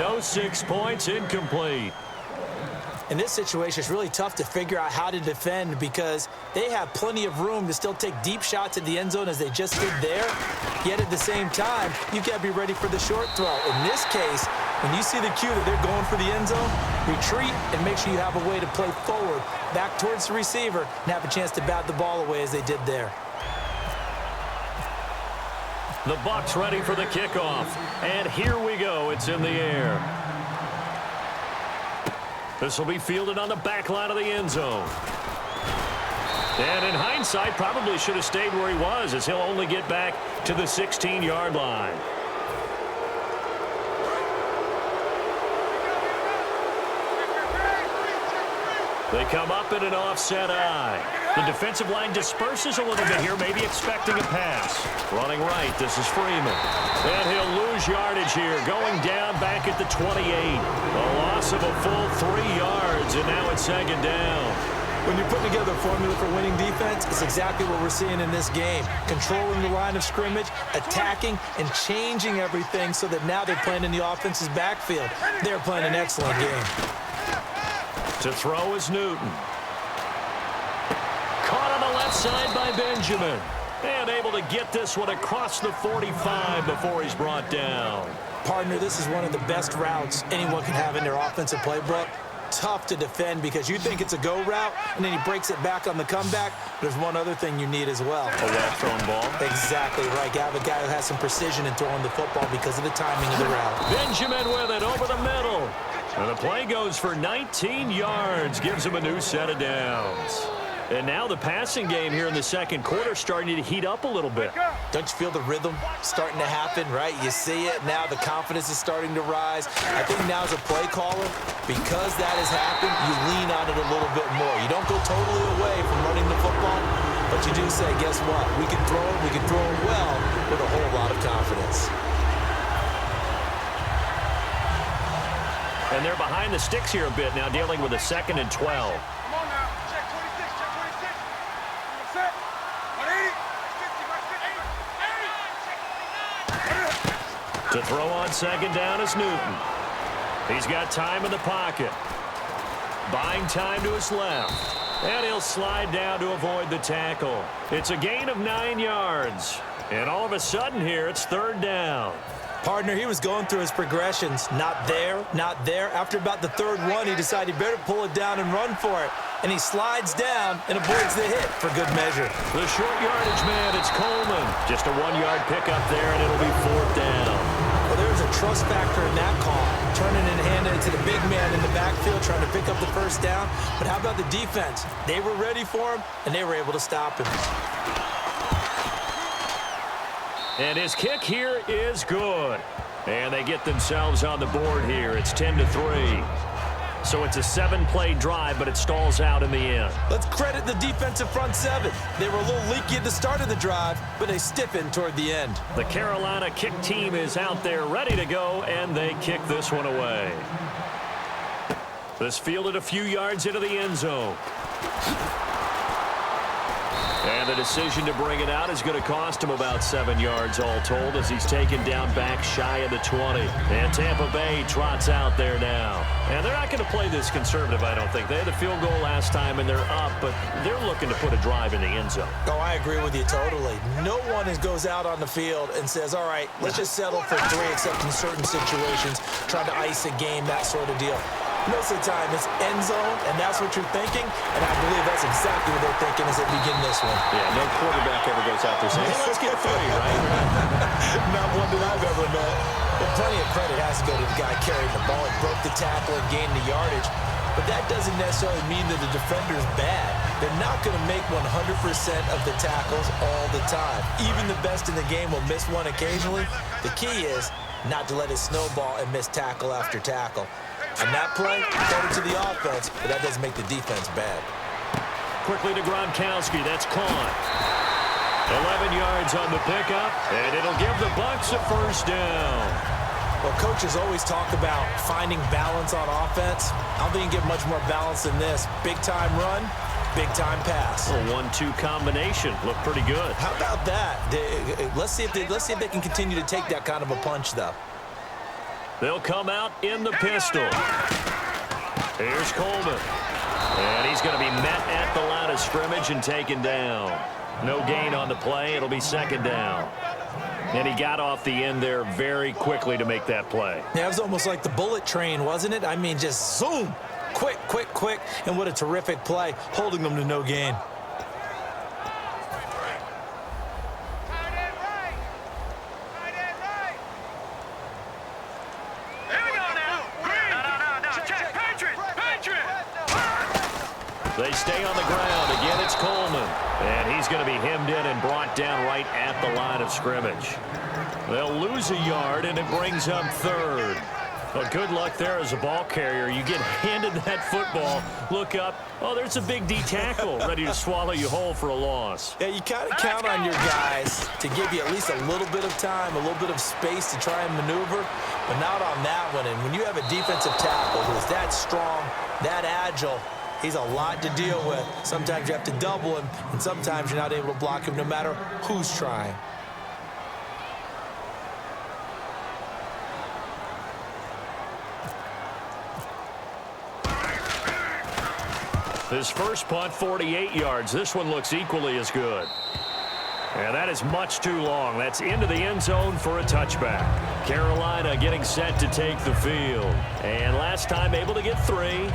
No 6 points, incomplete. In this situation, it's really tough to figure out how to defend because they have plenty of room to still take deep shots at the end zone as they just did there. Yet at the same time, you've got to be ready for the short throw. In this case, when you see the cue that they're going for the end zone, retreat and make sure you have a way to play forward, back towards the receiver, and have a chance to bat the ball away as they did there. The Bucs ready for the kickoff. And here we go. It's in the air. This will be fielded on the back line of the end zone. And in hindsight, probably should have stayed where he was as he'll only get back to the 16-yard line. They come up in an offset eye. The defensive line disperses a little bit here, maybe expecting a pass. Running right, this is Freeman. And he'll lose yardage here, going down back at the 28. A loss of a full 3 yards, and now it's second down. When you're putting together a formula for winning defense, it's exactly what we're seeing in this game. Controlling the line of scrimmage, attacking, and changing everything so that now they're playing in the offense's backfield. They're playing an excellent game. To throw is Newton. Caught on the left side by Benjamin. And able to get this one across the 45 before he's brought down. Partner, this is one of the best routes anyone can have in their offensive playbook. Tough to defend because you think it's a go route, and then he breaks it back on the comeback. There's one other thing you need as well. A well-thrown ball. Exactly right. You have a guy who has some precision in throwing the football because of the timing of the route. Benjamin with it over the middle. And the play goes for 19 yards. Gives him a new set of downs. And now the passing game here in the second quarter starting to heat up a little bit. Don't you feel the rhythm starting to happen, right? You see it now. The confidence is starting to rise. I think now as a play caller, because that has happened, you lean on it a little bit more. You don't go totally away from running the football, but you do say, guess what? We can throw it. We can throw it well with a whole lot of confidence. And they're behind the sticks here a bit now, dealing with a 2nd and 12. To throw on second down is Newton. He's got time in the pocket. Buying time to his left. And he'll slide down to avoid the tackle. It's a gain of 9 yards. And all of a sudden here, it's 3rd down. Partner, he was going through his progressions. Not there, not there. After about the 3rd one, he decided he better pull it down and run for it. And he slides down and avoids the hit for good measure. The short yardage man, it's Coleman. Just a 1-yard pickup there, and it'll be 4th down. Well, there's a trust factor in that call. Turning and handing it to the big man in the backfield, trying to pick up the 1st down. But how about the defense? They were ready for him, and they were able to stop him. And his kick here is good. And they get themselves on the board here. It's 10-3. So it's a 7-play drive, but it stalls out in the end. Let's credit the defensive front 7. They were a little leaky at the start of the drive, but they stiffened toward the end. The Carolina kick team is out there ready to go, and they kick this one away. This fielded a few yards into the end zone. And the decision to bring it out is going to cost him about 7 yards all told as he's taken down back shy of the 20. And Tampa Bay trots out there now. And they're not going to play this conservative, I don't think. They had the field goal last time, and they're up, but they're looking to put a drive in the end zone. Oh, I agree with you totally. No one goes out on the field and says, all right, let's just settle for 3, except in certain situations, trying to ice a game, that sort of deal. Most of the time, it's end zone, and that's what you're thinking, and I believe that's exactly what they're thinking as they begin this one. Yeah, no quarterback ever goes out there saying, hey, let's get 3, right? Not one that I've ever met. But plenty of credit has to go to the guy carrying the ball. He broke the tackle and gained the yardage. But that doesn't necessarily mean that the defender's bad. They're not going to make 100% of the tackles all the time. Even the best in the game will miss one occasionally. The key is not to let it snowball and miss tackle after tackle. On that play, credit to the offense, but that doesn't make the defense bad. Quickly to Gronkowski. That's caught. 11 yards on the pickup, and it'll give the Bucs a 1st down. Well, coaches always talk about finding balance on offense. I don't think you get much more balance than this. Big-time run, big-time pass. A 1-2 combination. Looked pretty good. How about that? Let's see if they can continue to take that kind of a punch, though. They'll come out in the pistol. Here's Coleman. And he's going to be met at the line of scrimmage and taken down. No gain on the play. It'll be second down. And he got off the end there very quickly to make that play. Yeah, it was almost like the bullet train, wasn't it? I mean, just zoom. Quick, quick, quick. And what a terrific play, holding them to no gain. They stay on the ground. Again, it's Coleman. And he's going to be hemmed in and brought down right at the line of scrimmage. They'll lose a yard, and it brings up third. Well, good luck there as a ball carrier. You get handed that football, look up, oh, there's a big D tackle ready to swallow you whole for a loss. Yeah, you kind of count on your guys to give you at least a little bit of time, a little bit of space to try and maneuver, but not on that one. And when you have a defensive tackle who's that strong, that agile, he's a lot to deal with. Sometimes you have to double him, and sometimes you're not able to block him no matter who's trying. His first punt, 48 yards. This one looks equally as good. And that is much too long. That's into the end zone for a touchback. Carolina getting set to take the field. And last time able to get 3.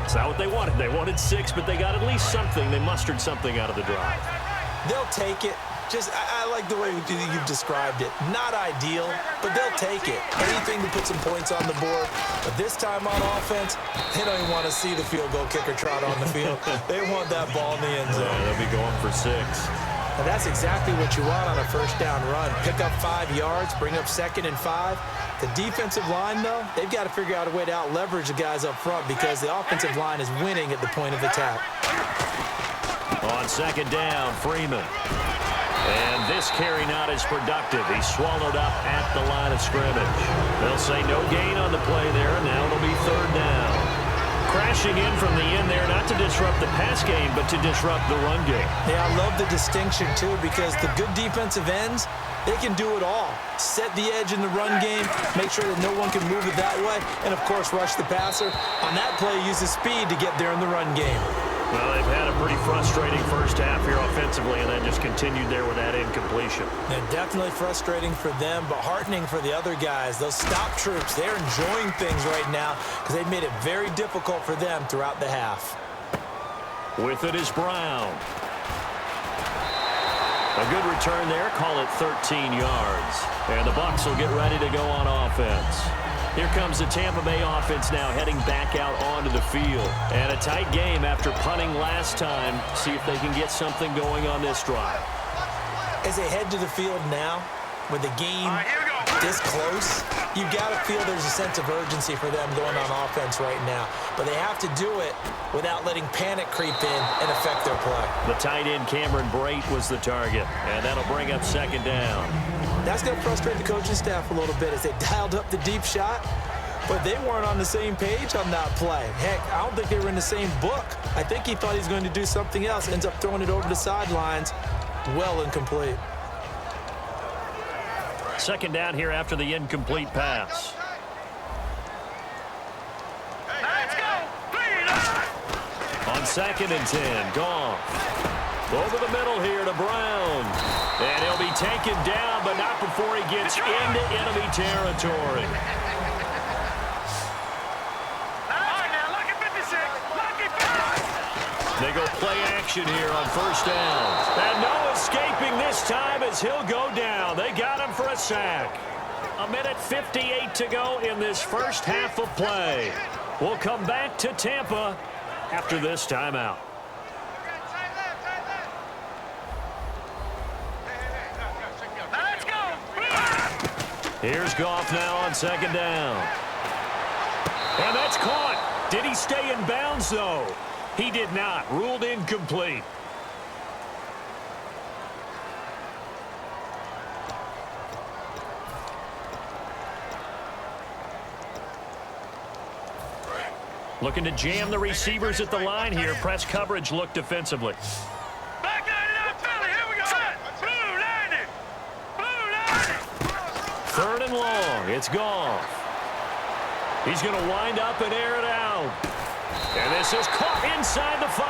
It's not what they wanted. They wanted 6, but they got at least something. They mustered something out of the drive. They'll take it. I like the way you've described it. Not ideal, but they'll take it. Anything to put some points on the board. But this time on offense, they don't even want to see the field goal kicker trot on the field. They want that ball in the end zone. Yeah, they'll be going for 6. And that's exactly what you want on a first down run. Pick up 5 yards, bring up 2nd and 5. The defensive line, though, they've got to figure out a way to out-leverage the guys up front because the offensive line is winning at the point of attack. On 2nd down, Freeman. And this carry not as productive. He's swallowed up at the line of scrimmage. They'll say no gain on the play there, and now it'll be 3rd down. Crashing in from the end there, not to disrupt the pass game, but to disrupt the run game. Yeah, I love the distinction, too, because the good defensive ends, they can do it all. Set the edge in the run game, make sure that no one can move it that way, and, of course, rush the passer. On that play, use the speed to get there in the run game. Well, they've had a pretty frustrating first half here offensively, and then just continued there with that incompletion. Yeah, definitely frustrating for them, but heartening for the other guys. Those stop troops, they're enjoying things right now because they've made it very difficult for them throughout the half. With it is Brown. A good return there, call it 13 yards. And the Bucs will get ready to go on offense. Here comes the Tampa Bay offense now heading back out onto the field. And a tight game after punting last time. See if they can get something going on this drive. As they head to the field now, with the game this close, you've got to feel there's a sense of urgency for them going on offense right now. But they have to do it without letting panic creep in and affect their play. The tight end Cameron Brate was the target. And that'll bring up 2nd down. That's going to frustrate the coaching staff a little bit as they dialed up the deep shot, but they weren't on the same page on that play. Heck, I don't think they were in the same book. I think he thought he was going to do something else, ends up throwing it over the sidelines. Well incomplete. 2nd down here after the incomplete pass. Let's go! On 2nd and 10, Goff. Over the middle here to Brown. And he'll be taken down, but not before he gets into enemy territory. They go play action here on 1st down. And no escaping this time as he'll go down. They got him for a sack. 1:58 to go in this first half of play. We'll come back to Tampa after this timeout. Here's Goff now on 2nd down. And that's caught. Did he stay in bounds, though? He did not. Ruled incomplete. Looking to jam the receivers at the line here. Press coverage look defensively. Back line it up, Philly. Here we go. Set. Blue landing. Blue landing. 3rd and long. It's Goff. He's going to wind up and air it out. And this is caught inside the 5.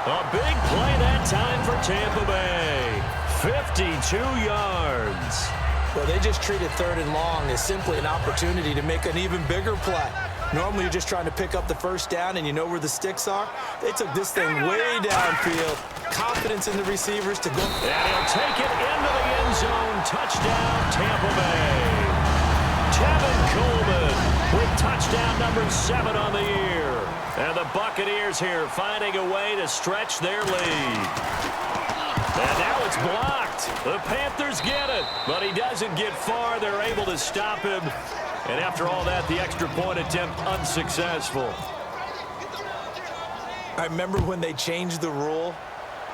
A big play that time for Tampa Bay. 52 yards. Well, they just treated 3rd and long as simply an opportunity to make an even bigger play. Normally, you're just trying to pick up the first down and you know where the sticks are. They took this thing way downfield. Confidence in the receivers to go. And he'll take it into the end zone. Touchdown, Tampa Bay. Tevin Coleman with touchdown number 7 on the year. And the Buccaneers here finding a way to stretch their lead. And now it's blocked. The Panthers get it, but he doesn't get far. They're able to stop him. And after all that, the extra point attempt unsuccessful. I remember when they changed the rule,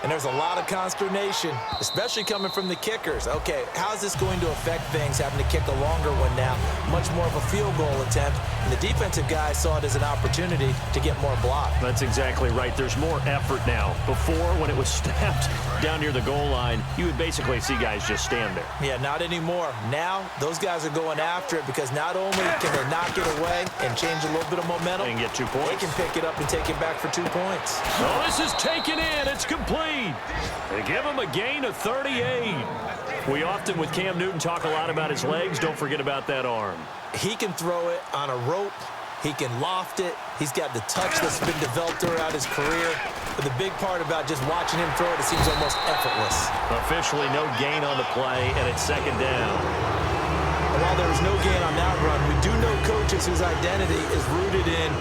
and there's a lot of consternation, especially coming from the kickers. Okay, how's this going to affect things, having to kick a longer one now? Much more of a field goal attempt. And the defensive guys saw it as an opportunity to get more block. That's exactly right. There's more effort now. Before, when it was snapped down near the goal line, you would basically see guys just stand there. Yeah, not anymore. Now, those guys are going after it because not only can they knock it away and change a little bit of momentum, And get 2 points. they can pick it up and take it back for 2 points. Oh, this is taken in. It's complete. They give him a gain of 38. We often, with Cam Newton, talk a lot about his legs. Don't forget about that arm. He can throw it on a rope. He can loft it. He's got the touch that's been developed throughout his career. But the big part about just watching him throw it seems almost effortless. Officially no gain on the play, and it's 2nd down. And while there was no gain on that run, we do know coaches whose identity is rooted in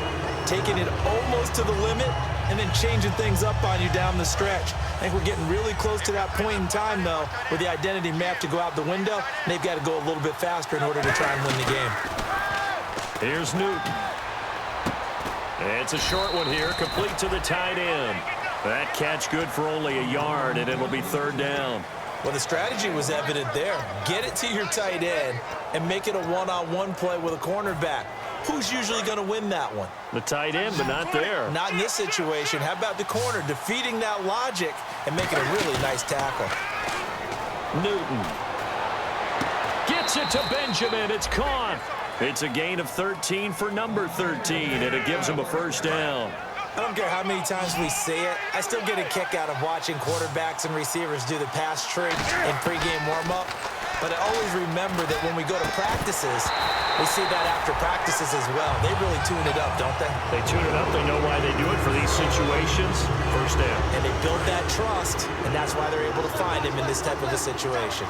taking it almost to the limit and then changing things up on you down the stretch. I think we're getting really close to that point in time, though, where the identity map to go out the window, and they've got to go a little bit faster in order to try and win the game. Here's Newton. It's a short one here, complete to the tight end. That catch good for only a yard, and it'll be 3rd down. Well, the strategy was evident there. Get it to your tight end and make it a one-on-one play with a cornerback. Who's usually going to win that one? The tight end, but not there. Not in this situation. How about the corner defeating that logic and making a really nice tackle? Newton gets it to Benjamin. It's caught. It's a gain of 13 for number 13, and it gives him a 1st down. I don't care how many times we see it. I still get a kick out of watching quarterbacks and receivers do the pass trick in pregame warm-up. But I always remember that when we go to practices, we see that after practices as well. They really tune it up, don't they? They tune it up. They know why they do it for these situations. 1st down. And they build that trust, and that's why they're able to find him in this type of a situation.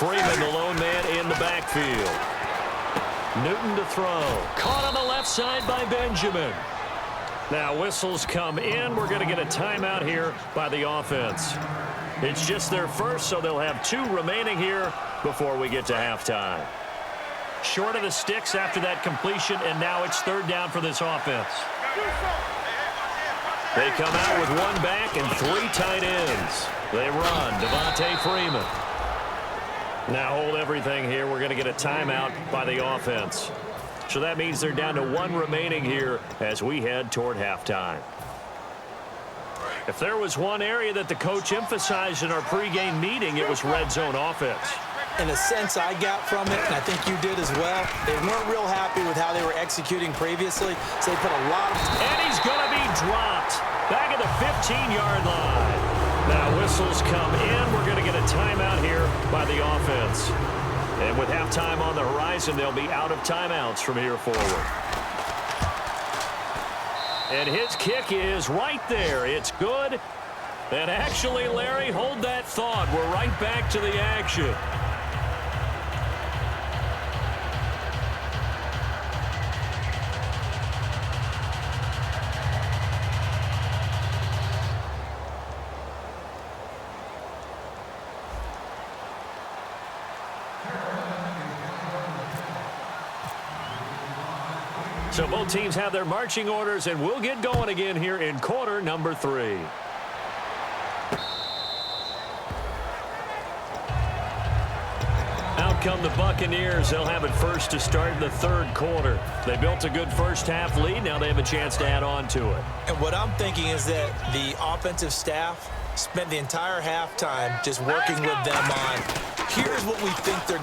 Freeman, the lone man in the backfield. Newton to throw. Caught on the left side by Benjamin. Now whistles come in. We're going to get a timeout here by the offense. It's just their first, so they'll have 2 remaining here before we get to halftime. Short of the sticks after that completion, and now it's 3rd down for this offense. They come out with 1 back and 3 tight ends. They run. Devontae Freeman. Now hold everything here. We're going to get a timeout by the offense. So that means they're down to 1 remaining here as we head toward halftime. If there was one area that the coach emphasized in our pregame meeting, it was red zone offense. In a sense, I got from it, and I think you did as well, they weren't real happy with how they were executing previously, so they put a lot of... And he's going to be dropped back at the 15-yard line. Now whistles come in. We're going to get a timeout here by the offense. And with halftime on the horizon, they'll be out of timeouts from here forward. And his kick is right there. It's good. And actually, Larry, hold that thought. We're right back to the action. So both teams have their marching orders, and we'll get going again here in quarter number 3. Out come the Buccaneers. They'll have it first to start the 3rd quarter. They built a good first-half lead. Now they have a chance to add on to it. And what I'm thinking is that the offensive staff spent the entire halftime just working with them on, here's what we think they're